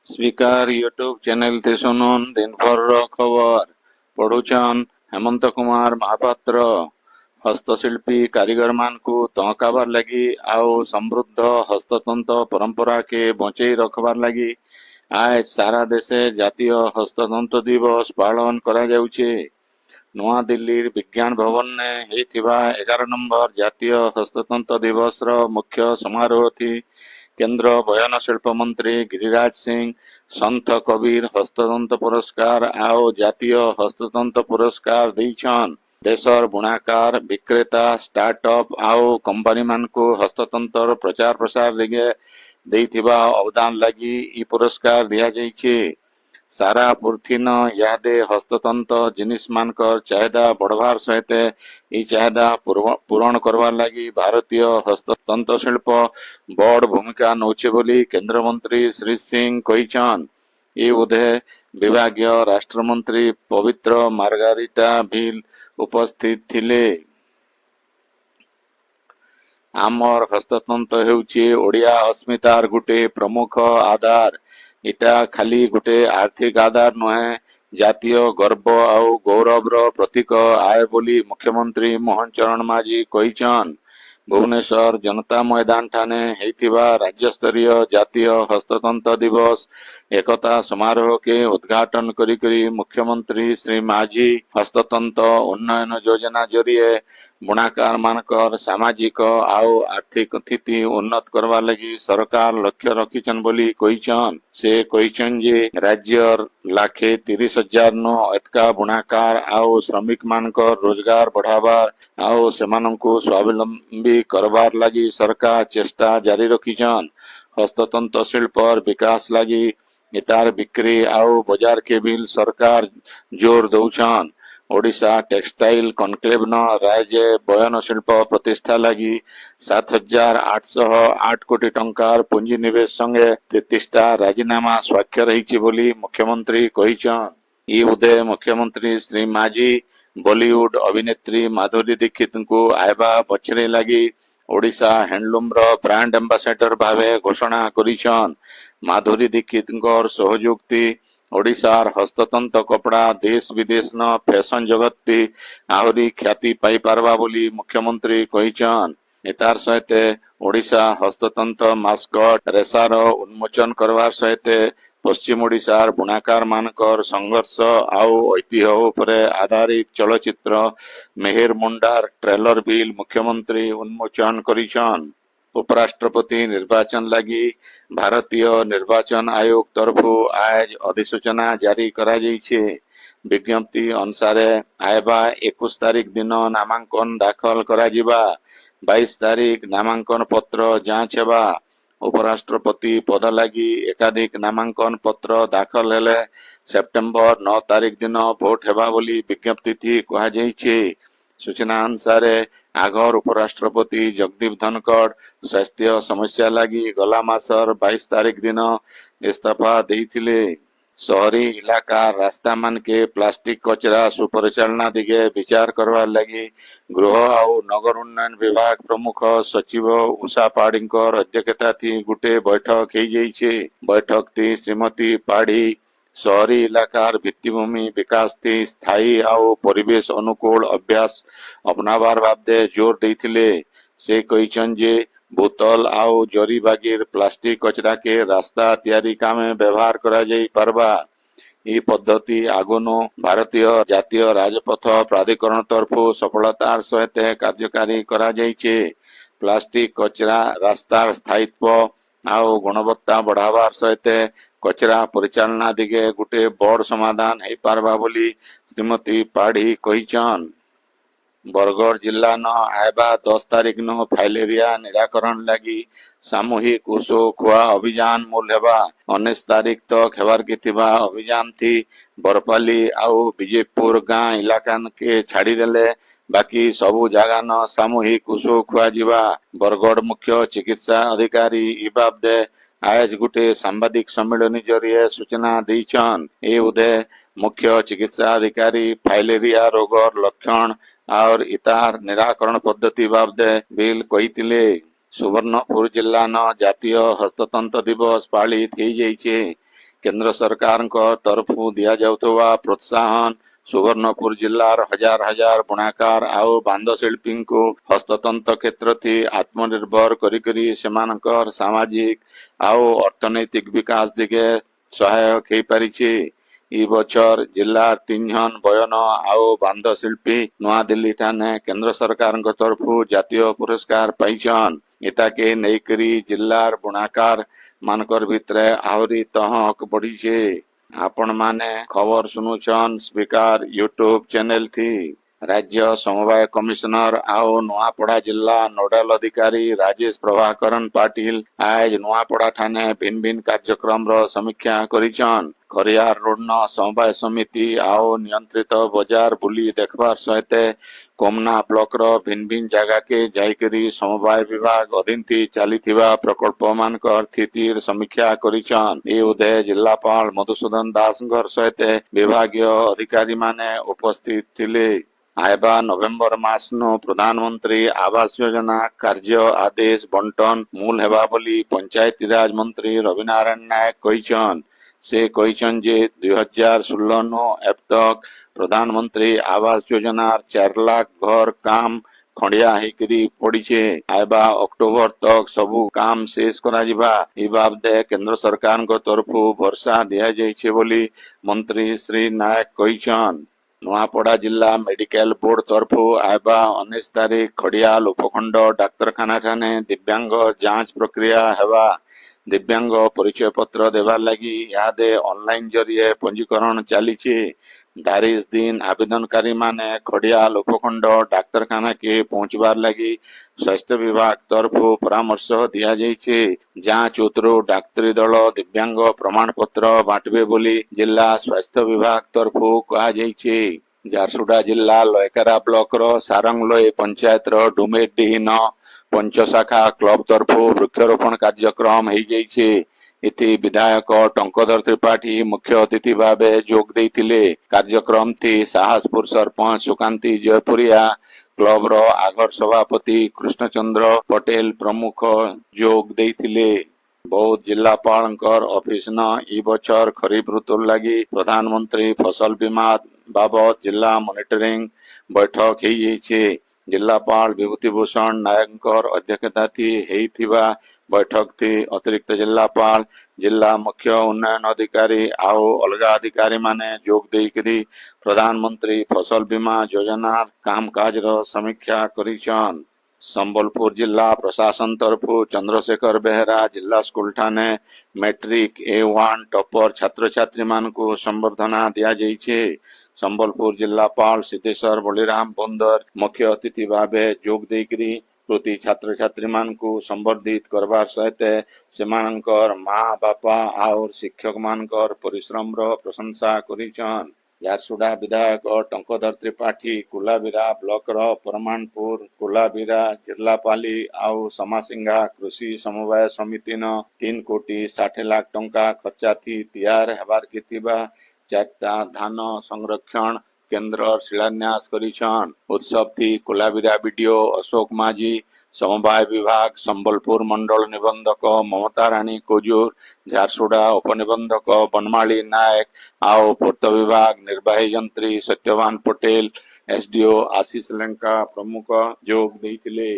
Speaker YouTube channel थे सुनुन दिन भर खबर पढ़ुछन हेमंत कुमार महापात्र। हस्तशिल्पी कारीगर मान को तहकाबार लगी आउ समृद्ध हस्ततंत्र परंपरा के बचई रखबार लगी आज सारा देशे जातीय हस्ततंत्र दिवस पालन करा जाउछे। नवा दिल्ली विज्ञान भवन ने हेतिबा 11 नंबर जातीय हस्ततंत्र दिवस रो मुख्य समारोह थी। केंद्र बयान शिल्प मंत्री गिरिराज सिंह संत कबीर हस्ततंत्र पुरस्कार आओ जातीय हस्ततंत्र पुरस्कार देछन। देशर बुणाकार विक्रेता स्टार्टअप आओ कंपनी मान को हस्ततंत्र प्रचार प्रसार दिगे देइथिबा अवदान लगी ई पुरस्कार दिया जाइछे। सारा पृथ्वीन यादे हस्ततंत्र जिनिस मानकर चाहिदा बढ़वार सहित ई चाहिदा पूरण करवार लगी भारतीय हस्ततंत्र शिल्प बड़ भूमिका नौछे बोली केंद्र मंत्री श्री सिंह कहिछन। ई उदय विभागीय राष्ट्र मंत्री पवित्र मार्गारिटा बिल उपस्थित थिले। आमर हस्ततंत्र हेउछि ओडिया अस्मितार गुटे प्रमुख आधार। इटा खाली गुटे आर्थिक आधार नुहे जातीय गर्व और गौरव प्रतीक आए बोली मुख्यमंत्री मोहन चरण माझी कहिछन। भुवनेश्वर जनता मैदान ठाने हेतिबा राज्य स्तरीय जातीय हस्ततंत्र दिवस एकता समारोह के उद्घाटन करी मुख्यमंत्री श्री माझी हस्ततंत्र उन्नयन योजना जरिए बुणाकार मानकर सामाजिक आउ आर्थिक स्थिति उन्नत करवा लगी सरकार लक्ष्य रखिछन बोली कहिछन। से कहिछन जे राज्य लाखे 30,000 नो एतका बुणाकार आउ श्रमिक मानकर रोजगार बढ़ावार आउ सेमानंकु स्वावलंबी करवार लगी सरकार चेष्टा जारी रखिछन। हस्ततंत्र शिल्प विकास लगी इतार बिक्री आउ बाजार के बिल सरकार जोर दौछन। ओडिशा टेक्सटाइल कनक्लेव न राज्य बयन शिल्प प्रतिष्ठा लगी 7,808 कोटी टंकार पुंजी निवेश संगे 33टा राजीनामा स्वाक्षर रही बोली मुख्यमंत्री कहिछन। ई उदय मुख्यमंत्री श्री माझी बॉलीवुड अभिनेत्री माधुरी दीक्षित को आयबा पछरे लगी ओडिशा हैंडलूम रो ब्रांड एम्बेसडर भावे घोषणा करिछन। माधुरी दीक्षित सहयोगती ओडिशार हस्ततंत्र कपड़ा देश विदेश न फैशन जगत ती आहरी ख्याति पाई पारवा बोली मुख्यमंत्री कहिछन। एतार सहित ओडिशा हस्ततंत्र मास्कट रेसार उन्मोचन करवार सहित पश्चिम ओडिशार बुणाकार मानकर संघर्ष आउ ऐतिह्य उपरे आधारित चलचित्र मेहेर मुंडार ट्रेलर बिल मुख्यमंत्री उन्मोचन करिछन। उपराष्ट्रपति निर्वाचन लगी भारतीय निर्वाचन आयोग तरफु आज अधिसूचना जारी करा जाइछे। विज्ञप्ति अनुसार आयबा 21 तारीख दिन नामांकन दाखल करा जिबा 22 तारीख नामांकन पत्र जांच हेबा। उपराष्ट्रपति पद लगी एकाधिक नामांकन पत्र दाखल हेले सेप्टेम्बर 9 तारीख दिन भोट हेबा बोली विज्ञप्ति थी कहा जाइछे। सूचना अनुसार आगर उपराष्ट्रपति जगदीप धनखड़ स्वास्थ्य समस्या लगी गला मासर 22 तारीख दिन इस्तीफा देइथिले। शहरी इलाका रास्ता मान के प्लास्टिक कचरा सुपरिचालना दिगे विचार करवार लगी गृह और नगर उन्नयन विभाग प्रमुख सचिव उषा पाढ़ीकर अध्यक्षता थी गुटे बैठक हो जाइछे। बैठक थी श्रीमती पाढ़ी शहरी इलाकार भित्तिभूमि विकास थी स्थायी आउ परिवेश अनुकूल अभ्यास अपनावार बाबदे जोर देइथिले। से कहिछन जे बोतल आउ जरी बागिर प्लास्टिक कचरा के रास्ता तैयारी कामे व्यवहार करा जाई पारबा। ई पद्धति आगुनो भारतीय जातीय राजपथ प्राधिकरण तरफु सफलतार सहित कार्यकारी करा जाइछे। प्लास्टिक कचरा रास्तार स्थायित्व आउ गुणवत्ता बढ़ावार सहित कचरा परिचालना दिगे गुटे बड़ समाधान हो पारबा बोली श्रीमती पाढ़ी कहिछन। बरगढ़ जिला न आयबा 10 तारीख न फाइलेरिया निराकरण लगी सामूहिक ओषो खुआ अभियान मूल हेबा 19 तारीख तक हेबार के थिबा अभियान थी बरपाली आउ विजयपुर गाँ इलाका के छाड़ी देले बाकी सबू जगह न सामूहिक ओषो खुआ जिबा। बरगढ़ मुख्य चिकित्सा अधिकारी ई बाबदे आज गुटे सांबादिक सम्मेलन जरिए सूचना देइछन। ए उदय मुख्य चिकित्सा अधिकारी फाइलेरिया रोगर लक्षण और इतार निराकरण पद्धति बाबदे बिल कहिथिले। सुवर्णपुर जिला न जातीय हस्ततंत्र दिवस पालित हो जाइछे। केंद्र सरकार तरफु दिया जाउथवा प्रोत्साहन सुवर्णपुर जिल्लार हजार हजार बुणाकार आउ बांध शिल्पी को हस्ततंत्र क्षेत्र थी आत्मनिर्भर करी सेमानकर सामाजिक आउ अर्थनैतिक विकास दिगे सहायक हो पारिछि। इ बछर जिल्लार 3 जन बयन आउ बांध शिल्पी नवा दिल्ली ठाने केंद्र सरकार तरफु जातीय पुरस्कार पाइछन। इताके नेकरी जिल्लार बुणाकार मानकर भितरे आहरी तहक बढ़ी छे। आपण माने खबर सुनुछन स्पीकर यूट्यूब चैनल थी। राज्य समवाय कमिश्नर आउ नुआपड़ा जिला नोडल अधिकारी राजेश प्रभाकरन पाटिल आज नुआपड़ा ठाने भिन्न भिन्न कार्यक्रम रो समीक्षा करिछन। खरियार रोड न समवाय समिति आउ नियंत्रित बाजार बुली देखबार सहित कोमना ब्लॉक रो भिन्न भिन्न जगह के जाइकरी समवाय विभाग अधीन थी चलीथिबा प्रकल्प मानकर स्थितिर समीक्षा करिछन। ए उदय जिल्लापाल मधुसूदन दास सहित विभागीय अधिकारी माने उपस्थित थिले। आयबा नवेम्बर मास नो प्रधानमंत्री आवास योजना कार्य आदेश बंटन मूल हेबा बोली पंचायती राज मंत्री रविनारायण नायक कहिछन। से कहिछन जे 2016 नो अब तक प्रधानमंत्री आवास योजना 4 लाख घर काम खंडिया हेकरी पड़ी छे। आयबा अक्टोबर तक सबू काम शेष करा जिबा इ बाबदे केंद्र सरकार को तरफु भरसा दिया जाइछे बोली मंत्री श्री नायक कहिछन। नुआपड़ा जिला मेडिकल बोर्ड तरफु आयबा 19 तारीख खड़ियाल उपखंड डाक्तरखाना ठाने दिव्यांग जांच प्रक्रिया हेबा। दिव्यांग परिचय पत्र देवार लगी यादे ऑनलाइन जरिए पंजीकरण चलीछि। तारीख दिन आवेदनकारी माने खड़ियाल उपखंड डाक्तरखाना के पहुंचबार लगी स्वास्थ्य विभाग तरफु परामर्श दिया जाइछे। जांच उतरु डाक्तरी दल दिव्यांग प्रमाण पत्र बांटबे बोली जिला स्वास्थ्य विभाग तरफु कहा जाइछे। झारसुगुड़ा जिला लयकारा ब्लॉक रो सारंगलोई पंचायत रो डुमेडी न पंचशाखा क्लब तरफु वृक्षारोपण कार्यक्रम हो जाइछे। इति विधायक टंकधर त्रिपाठी मुख्य अतिथि भावे जोग देइथिले। कार्यक्रम थी साहसपुर सरपंच सुकांती जयपुरिया क्लब रो आगर सभापति कृष्णचंद्र पटेल प्रमुख जोग देइथिले। बौद्ध जिलापालकर ऑफिस न इ बछर खरीफ ऋतु लगी प्रधानमंत्री फसल बीमा बाबद जिला मॉनिटरिंग बैठक हो जाइछे। जिलापाल विभूतिभूषण नायकर अध्यक्षता थी हेइथिबा बैठक थी अतिरिक्त जिलापाल जिला मुख्य उन्नयन अधिकारी आउ अलगा अधिकारी माने जोग देइकरी प्रधानमंत्री फसल बीमा योजना कामकाज रो समीक्षा करिछन। संबलपुर जिला प्रशासन तरफु चंद्रशेखर बेहरा जिला स्कूल ठाने मैट्रिक A1 टॉपर छात्र छात्री मान को संबर्धना दिया जाइछे। संबलपुर जिलापाल सिद्धेश्वर बलिराम बंदर मुख्य अतिथि भावे जोग देइकरी प्रति छात्र छात्री मान को संबर्धित करबार सहित सेमानकर माँ बापा और शिक्षक मानकर परिश्रम रो प्रशंसा करिछन। झारसुगुड़ा विधायक टंकधर त्रिपाठी कुलाबिरा ब्लॉक रो परमानपुर कुलाबिरा जिल्लापाली आउ समासिंगा कृषि समवाय समिति न 3 कोटी 60 लाख टंका खर्चा थी तैयार हेबार किथिबा 4टा धान संरक्षण केंद्र शिलान्यास करिछन। उत्सव थी कुलाबिरा बीडीओ अशोक माझी समवाय विभाग संबलपुर मंडल निबंधक ममता रानी कोजूर झारसुगुड़ा उपनिबंधक बनमाली नायक आओ पूर्त विभाग निर्वाही यंत्री सत्यवान पटेल एसडीओ आशीष लंका प्रमुख जोग देइथिले।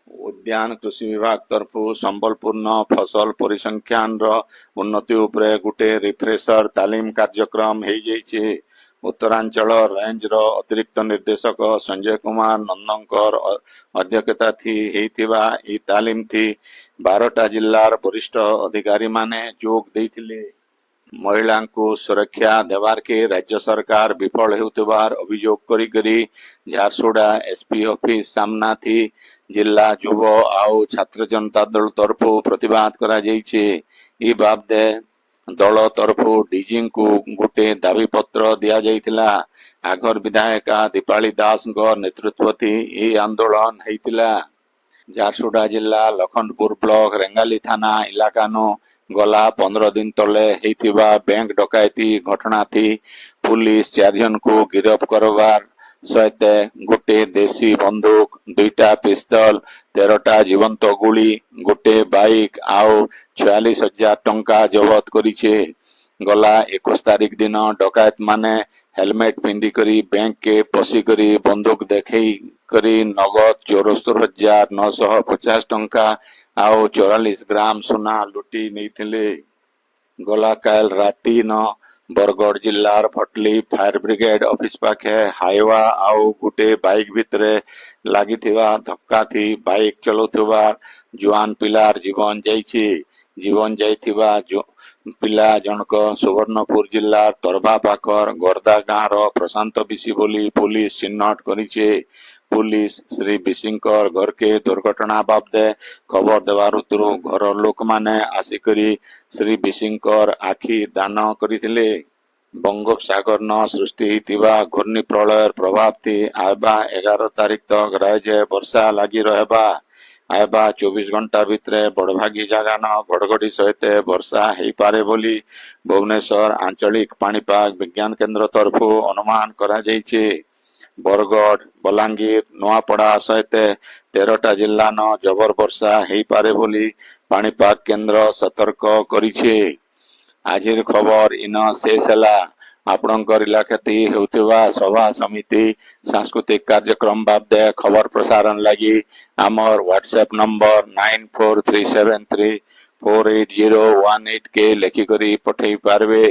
उद्यान कृषि विभाग तरफु संबलपुर न फसल परिसंख्यान रो उन्नति उपरे गुटे रिफ्रेशर तालीम कार्यक्रम हो जाइछे। उत्तरांचल रेंज रो अतिरिक्त निर्देशक संजय कुमार नंदनकर अध्यक्षता थी हेइथिबा इ तालीम थी 12टा जिल्लार वरिष्ठ अधिकारी माने जोग देइथिले। महिला को सुरक्षा देवार के राज्य सरकार विफल हेउथिबार अभियोग करी झारसुगुड़ा एसपी ऑफिस सामना थी जिला युव आउ छात्र जनता दल तरफु प्रतिवाद करा जाइछे। इ बाबदे दल तरफु डीजी को गोटे दाबी पत्र दिया जाइथिला। आगर विधायिका दीपाली दास नेतृत्व थी ए आंदोलन हेइथिला। झारसुगुड़ा जिला लखनपुर ब्लॉक रेंगाली थाना इलाका नो गला 15 दिन तले हेइथिबा बैंक डकैती घटना थी पुलिस 4 जन को गिरफ्त करवार सहित गोटे देशी बंदूक 2टा पिस्तल 13टा जीवंत गुली गोटे बाइक आउ 46,000 टंका जबत करिछे। गला 21 तारिख दिन डकायत माने हेलमेट पिंधि करी बैंक के पशी करी बंदूक देखई करी नगद 74,950 टंका आउ 44 ग्राम सुना लुटी नहीं गला काल राति न Bargarh जिल्लार Bhatli fire brigade office पाखे हाइवा आउ गुटे बाइक भितरे लागी धक्का थी बाइक चलाउथिबा जुआन पिलार जीवन जाइछि जीवन जाइथिबा पिला जनक सुवर्णपुर जिल्लार तरभा पाखर गोरदा गाँव प्रशांत बिसी बोली पुलिस चिन्हट करिछे पुलिस श्री बिसिंकर घर के दुर्घटना बाबदे खबर देवार घर लोक माने आसिकरी श्री बिसिंकर आखि दान करथिले बंगोपसागर न सृष्टि होइतिबा घूर्णी प्रलय प्रभाव थी आबा 11 तारिख तक राज्य वर्षा लगी रहबा आबा 24 घंटा भितरे बड़भागी जगह न घड़घड़ी सहित वर्षा हो पारे बोली भुवनेश्वर आंचलिक पाणीपाग विज्ञान केन्द्र तरफ अनुमान करा जाइछे बरगढ़ बलांगीर नुआपड़ा सहित 13टा जिल्ला न जबर वर्षा हो पारे बोली पाणीपाग केन्द्र सतर्क करिछे आजिर खबर इन शेष है आपणकर इलाकाती होउथिबा सभा समिति सांस्कृतिक कार्यक्रम बाबदे खबर प्रसारण लगी आमर व्हाट्सएप नंबर 9437348018 के लेखिकरी पठेई पारबे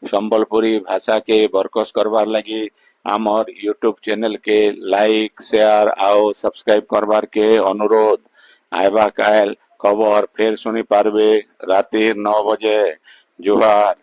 संबलपुरी भाषा के बरकस करवार लगी आमर यूट्यूब चैनल के लाइक शेयर आओ सब्सक्राइब करवार के अनुरोध आइबा काल खबर फेर सुनी पारबे राति 9 बजे जोहार।